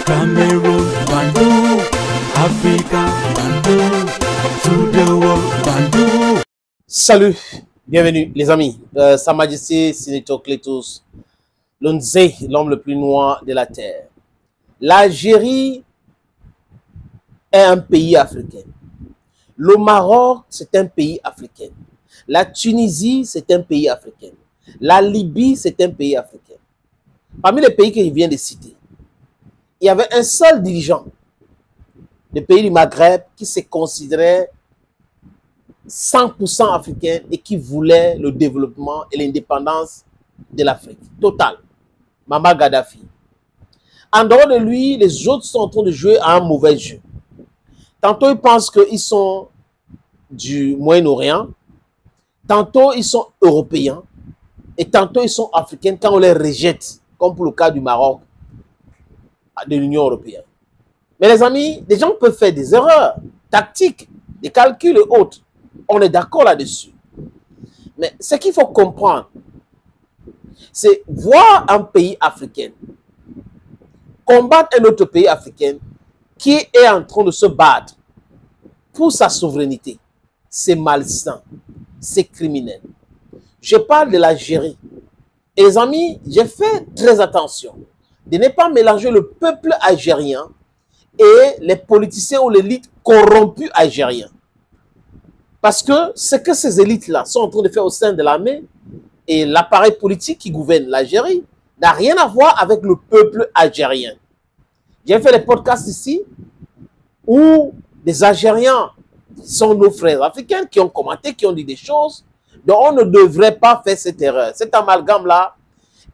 Cameroon, Bandung, Africa, Bandung, to the world, Bandung. Salut, bienvenue les amis. Sa Majesté Senator Cletus Lonzé, l'homme le plus noir de la terre. L'Algérie est un pays africain. Le Maroc, c'est un pays africain. La Tunisie, c'est un pays africain. La Libye, c'est un pays africain. Parmi les pays que je viens de citer, il y avait un seul dirigeant des pays du Maghreb qui se considérait 100% africain et qui voulait le développement et l'indépendance de l'Afrique. Total. Mama Gaddafi. En dehors de lui, les autres sont en train de jouer à un mauvais jeu. Tantôt, ils pensent qu'ils sont du Moyen-Orient. Tantôt, ils sont européens. Et tantôt, ils sont africains quand on les rejette, comme pour le cas du Maroc, de l'Union européenne. Mais les amis, les gens peuvent faire des erreurs tactiques, des calculs et autres. On est d'accord là-dessus. Mais ce qu'il faut comprendre, c'est voir un pays africain combattre un autre pays africain qui est en train de se battre pour sa souveraineté. C'est malsain, c'est criminel. Je parle de l'Algérie. Et les amis, j'ai fait très attention de ne pas mélanger le peuple algérien et les politiciens ou l'élite corrompue algérienne. Parce que ce que ces élites-là sont en train de faire au sein de l'armée et l'appareil politique qui gouverne l'Algérie n'a rien à voir avec le peuple algérien. J'ai fait des podcasts ici où des Algériens sont nos frères africains qui ont commenté, qui ont dit des choses. Donc on ne devrait pas faire cette erreur. Cet amalgame-là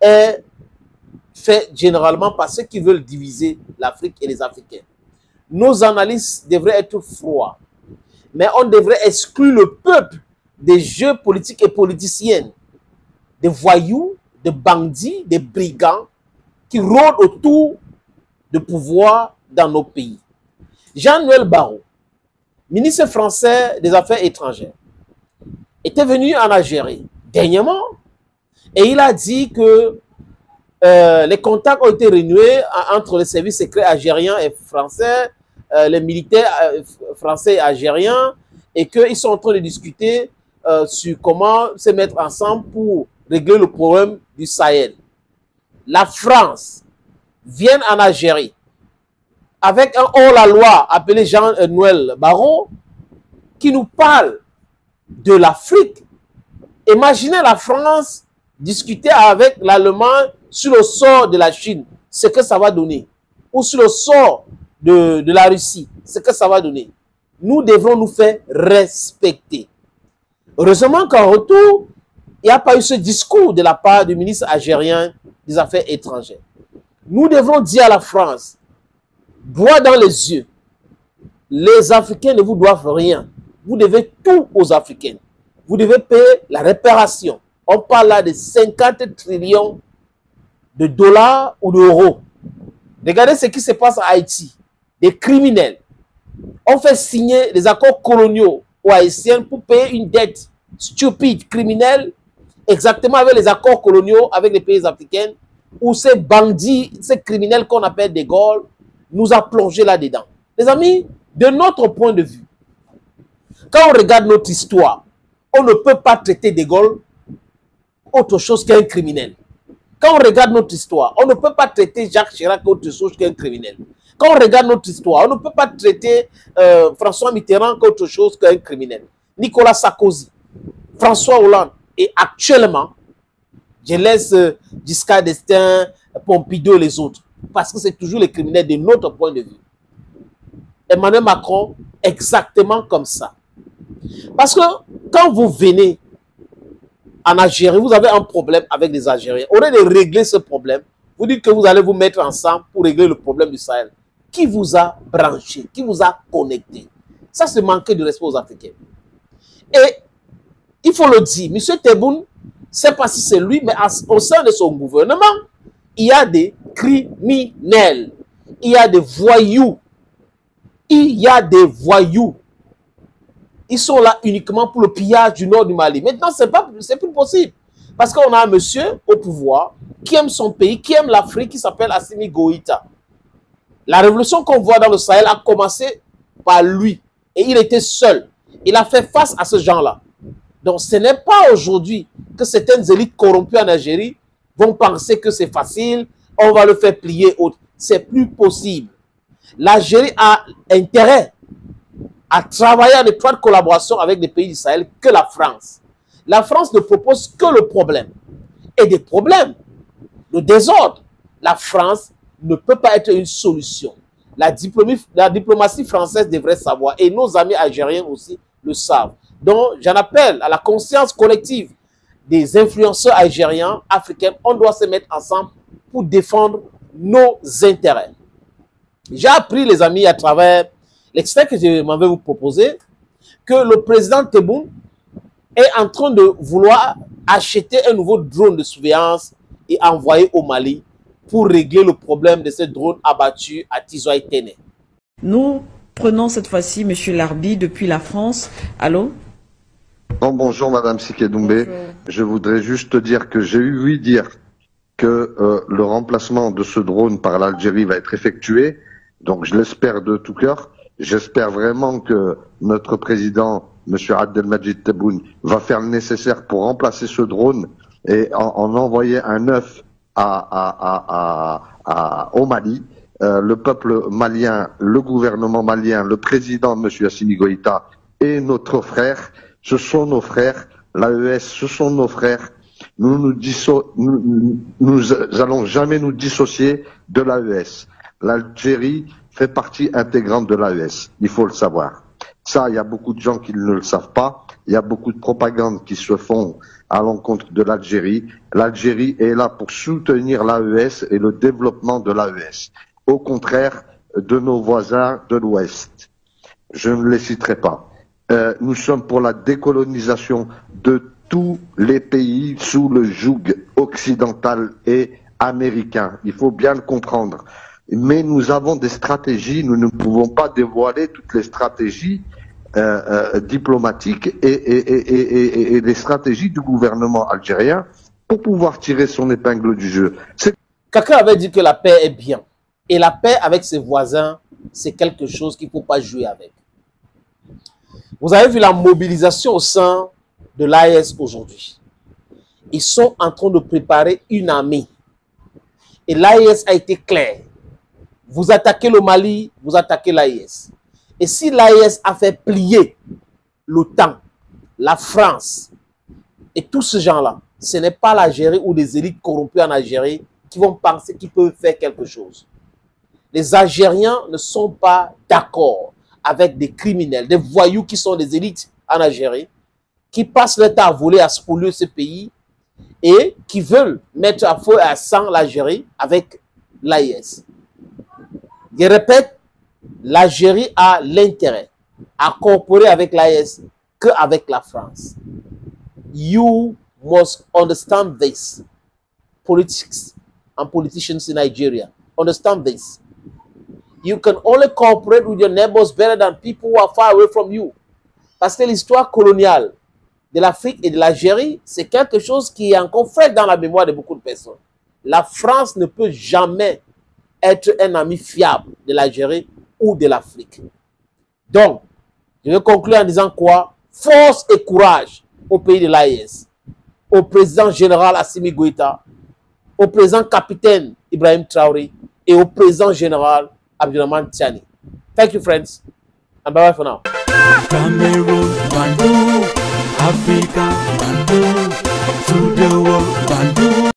est fait généralement par ceux qui veulent diviser l'Afrique et les Africains. Nos analyses devraient être froides. Mais on devrait exclure le peuple des jeux politiques et politiciens, des voyous, des bandits, des brigands qui rôdent autour du pouvoir dans nos pays. Jean-Noël Barrot, ministre français des Affaires étrangères, était venu en Algérie dernièrement et il a dit que les contacts ont été renoués entre les services secrets algériens et français, les militaires français et algériens, et qu'ils sont en train de discuter sur comment se mettre ensemble pour régler le problème du Sahel. La France vient en Algérie avec un hors-la-loi appelé Jean-Noël Barrot qui nous parle de l'Afrique. Imaginez la France discuter avec l'Allemagne sur le sort de la Chine, ce que ça va donner, ou sur le sort de la Russie, ce que ça va donner. Nous devrons nous faire respecter. Heureusement qu'en retour, il n'y a pas eu ce discours de la part du ministre algérien des Affaires étrangères. Nous devrons dire à la France, droit dans les yeux, les Africains ne vous doivent rien. Vous devez tout aux Africains. Vous devez payer la réparation. On parle là de 50 trillions de dollars ou d'euros. Regardez ce qui se passe à Haïti. Des criminels ont fait signer des accords coloniaux aux Haïtiens pour payer une dette stupide, criminelle, exactement avec les accords coloniaux avec les pays africains, où ces bandits, ces criminels qu'on appelle des Gaules, nous a plongé là-dedans. Les amis, de notre point de vue, quand on regarde notre histoire, on ne peut pas traiter de Gaulle autre chose qu'un criminel. Quand on regarde notre histoire, on ne peut pas traiter Jacques Chirac autre chose qu'un criminel. Quand on regarde notre histoire, on ne peut pas traiter François Mitterrand autre chose qu'un criminel. Nicolas Sarkozy, François Hollande, et actuellement, je laisse Giscard d'Estaing, Pompidou et les autres, parce que c'est toujours les criminels de notre point de vue. Emmanuel Macron, exactement comme ça. Parce que quand vous venez en Algérie, vous avez un problème avec les Algériens. Au lieu de régler ce problème, vous dites que vous allez vous mettre ensemble pour régler le problème du Sahel. Qui vous a branché? Qui vous a connecté? Ça, c'est manquer de respect aux Africains. Et il faut le dire, M. Tebboune, je ne sais pas si c'est lui, mais au sein de son gouvernement, il y a des criminels. Il y a des voyous. Il y a des voyous. Ils sont là uniquement pour le pillage du nord du Mali. Maintenant, c'est plus possible. Parce qu'on a un monsieur au pouvoir qui aime son pays, qui aime l'Afrique, qui s'appelle Assimi Goïta. La révolution qu'on voit dans le Sahel a commencé par lui. Et il était seul. Il a fait face à ce genre-là. Donc, ce n'est pas aujourd'hui que certaines élites corrompues en Algérie vont penser que c'est facile, on va le faire plier. C'est plus possible. L'Algérie a intérêt à travailler en étroite collaboration avec les pays du Sahel que la France. La France ne propose que le problème. Et des problèmes, le désordre. La France ne peut pas être une solution. La diplomatie française devrait savoir, et nos amis algériens aussi le savent. Donc, j'en appelle à la conscience collective des influenceurs algériens, africains. On doit se mettre ensemble pour défendre nos intérêts. J'ai appris, les amis, à travers l'extrait que je m'avais vous proposer, que le président Tebboune est en train de vouloir acheter un nouveau drone de surveillance et envoyer au Mali pour régler le problème de ces drones abattus à Tizoï-Téné. Nous prenons cette fois-ci M. Larbi depuis la France. Allô? Bonjour Madame Siké-Doumbé. Je voudrais juste dire que j'ai ouï dire que le remplacement de ce drone par l'Algérie va être effectué. Donc je l'espère de tout cœur. J'espère vraiment que notre président, M. Abdelmadjid Tebboune, va faire le nécessaire pour remplacer ce drone et en envoyer un neuf au Mali. Le peuple malien, le gouvernement malien, le président, M. Assimi Goïta, et notre frère, ce sont nos frères. L'AES, ce sont nos frères. Nous allons jamais nous dissocier de l'AES. L'Algérie fait partie intégrante de l'AES. Il faut le savoir. Ça, il y a beaucoup de gens qui ne le savent pas. Il y a beaucoup de propagande qui se font à l'encontre de l'Algérie. L'Algérie est là pour soutenir l'AES et le développement de l'AES. Au contraire de nos voisins de l'Ouest. Je ne les citerai pas. Nous sommes pour la décolonisation de tous les pays sous le joug occidental et américain. Il faut bien le comprendre. Mais nous avons des stratégies, nous ne pouvons pas dévoiler toutes les stratégies diplomatiques et les stratégies du gouvernement algérien pour pouvoir tirer son épingle du jeu. Quelqu'un avait dit que la paix est bien. Et la paix avec ses voisins, c'est quelque chose qu'il ne faut pas jouer avec. Vous avez vu la mobilisation au sein de l'AES aujourd'hui. Ils sont en train de préparer une armée. Et l'AES a été clair. Vous attaquez le Mali, vous attaquez l'AES. Et si l'AES a fait plier l'OTAN, la France et tous ces gens-là, ce n'est pas l'Algérie ou des élites corrompues en Algérie qui vont penser qu'ils peuvent faire quelque chose. Les Algériens ne sont pas d'accord avec des criminels, des voyous qui sont des élites en Algérie, qui passent leur temps à voler, à spolier ce pays et qui veulent mettre à feu et à sang l'Algérie avec l'AES. Je répète, l'Algérie a l'intérêt à coopérer avec l'AES qu'avec la France. You must understand this. Politics and politicians in Nigeria. Understand this. You can only cooperate with your neighbors better than people who are far away from you. Parce que l'histoire coloniale de l'Afrique et de l'Algérie, c'est quelque chose qui est encore frais dans la mémoire de beaucoup de personnes. La France ne peut jamais être un ami fiable de l'Algérie ou de l'Afrique. Donc, je vais conclure en disant quoi? Force et courage au pays de l'AES, au président général Assimi Goïta, au président capitaine Ibrahim Traoré et au président général Abdourahmane Tiani. Thank you, friends, and bye-bye for now. Cameroon, Bandung, Africa,